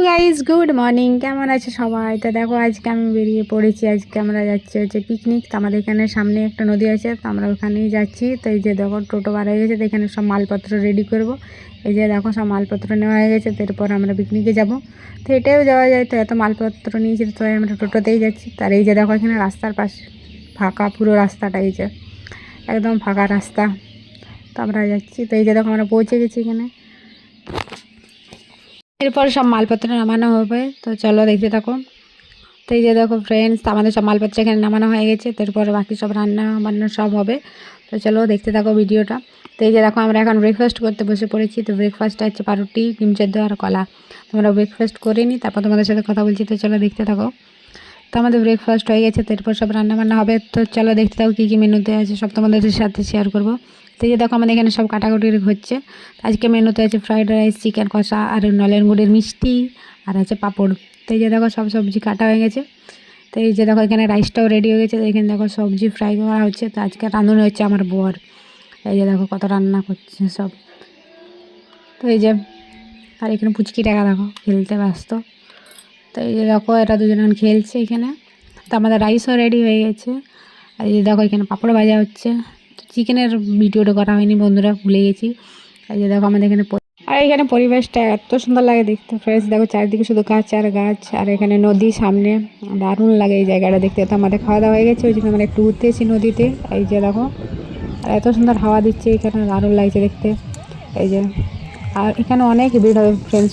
Guys good morning, কেমন আছে সবাই? তো দেখো আজকে আমি বেরিয়ে পড়েছি। আজকে আমরা যাচ্ছি পিকনিক। তো আমাদের এখানে সামনে একটা নদী আছে, তো আমরা ওখানেই যাচ্ছি। তো এই যে দেখো টোটো বার হয়ে গেছে, তো এখানে সব মালপত্র রেডি করব। এই যে দেখো সব মালপত্র নেওয়া হয়ে গেছে, তারপর আমরা পিকনিকে যাব। তো এটাও যাওয়া যায়, তো এত মালপত্র নিয়েছি, তো আমরা টোটোতেই যাচ্ছি। তার এই যে দেখো এখানে রাস্তার পাশে ফাঁকা পুরো রাস্তাটা, এই যে একদম ফাঁকা রাস্তা। তো আমরা যাচ্ছি। তো এই যে দেখো আমরা পৌঁছে গেছি এখানে। এরপর সব মালপত্র নামানো হবে, তো চলো দেখতে থাকো। তো এই যে দেখো ফ্রেন্ডস, আমাদের সব মালপত্র এখানে নামানো হয়ে গেছে, তারপর বাকি সব রান্না বান্না সব হবে। তো চলো দেখতে থাকো ভিডিওটা। তো এই যে দেখো আমরা এখন ব্রেকফাস্ট করতে বসে পড়েছি। তো ব্রেকফাস্টটা হচ্ছে পাউরুটি, ডিম সেদ্ধ আর কলা। তোমরা ব্রেকফাস্ট করে নিই, তারপর তোমাদের সাথে কথা বলছি। তো চলো দেখতে থাকো। তো আমাদের ব্রেকফাস্ট হয়ে গেছে, তারপর সব রান্নাবান্না হবে। তো চলো দেখতে থাকো কী কী মেনুতে আছে, সব তোমাদের সাথে শেয়ার করবো। তো এই যে দেখো আমাদের এখানে সব কাটাকুটি হচ্ছে। আজকে মেনুতে আছে ফ্রাইড রাইস, চিকেন কষা আর নলেন গুড়ের মিষ্টি আর আছে পাঁপড়। তো এই যে দেখো সব সবজি কাটা হয়ে গেছে। তো এই যে দেখো এখানে রাইসটাও রেডি হয়ে গেছে। এখানে দেখো সবজি ফ্রাই করা হচ্ছে। তো আজকে রাঁধুনি হচ্ছে আমার বর। এই যে দেখো কত রান্না করছে সব। তো এই যে আর এখানে পুচকি টাকা দেখো খেলতে ব্যস্ত। তো এই যে দেখো এরা দুজন খেলছে এখানে। তো আমাদের রাইসও রেডি হয়ে গেছে। আর এই যে দেখো এখানে পাঁপড় ভাজা হচ্ছে। তো চিকেনের ভিডিওটা করা হয়নি বন্ধুরা, ভুলে গেছি। এই যে দেখো আমাদের এখানে আর এখানে পরিবেশটা এত সুন্দর লাগে দেখতে ফ্রেশ। দেখো চারিদিকে শুধু গাছ আর গাছ, আর এখানে নদী সামনে, দারুণ লাগে এই জায়গাটা দেখতে। তো আমাদের খাওয়া দাওয়া হয়ে গেছে, ওই জন্য আমরা একটু ঘুরতে এসেছি নদীতে। এই যে দেখো আর এত সুন্দর হাওয়া দিচ্ছে এখানে, দারুণ লাগছে দেখতে। এই যে আর এখানে অনেক ভিড় হয় ফ্রেন্ডস,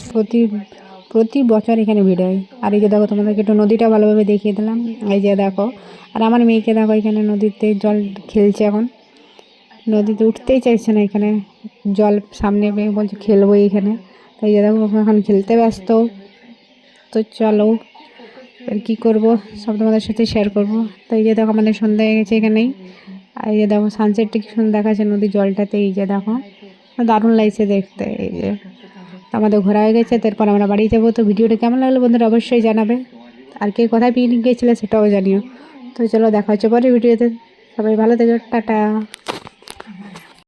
প্রতি বছর এখানে ভিড় হয়। আর এই যে দেখো তোমাদেরকে একটু নদীটা ভালোভাবে দেখিয়ে দিলাম। এই যে দেখো আর আমার মেয়েকে দেখো এখানে নদীতে জল খেলছে এখন। নদীতে উঠতেই চাইছে না, এখানে জল সামনে পেয়ে বলছে খেলবো এখানে। তাই যে দেখো এখন খেলতে ব্যস্ত। তো চলো আর কী করবো সব তোমাদের সাথে শেয়ার করবো। তো এই যে দেখো আমাদের সন্ধ্যা হয়ে গেছে এখানেই। আর এই যে দেখো সানসেটটা কি সুন্দর দেখাচ্ছে নদীর জলটাতে। এই যে দেখো দারুণ লাগছে দেখতে। এই যে আমাদের ঘোরা হয়ে গেছে, তারপর আমরা বাড়ি যাবো। তো ভিডিওটা কেমন লাগলো বন্ধুরা অবশ্যই জানাবে, আর কে কোথায় পিকনিক গিয়েছিলে সেটাও জানিও। তো চলো দেখা হচ্ছে পরে ভিডিওতে। সবাই ভালো থেকো, টাটা।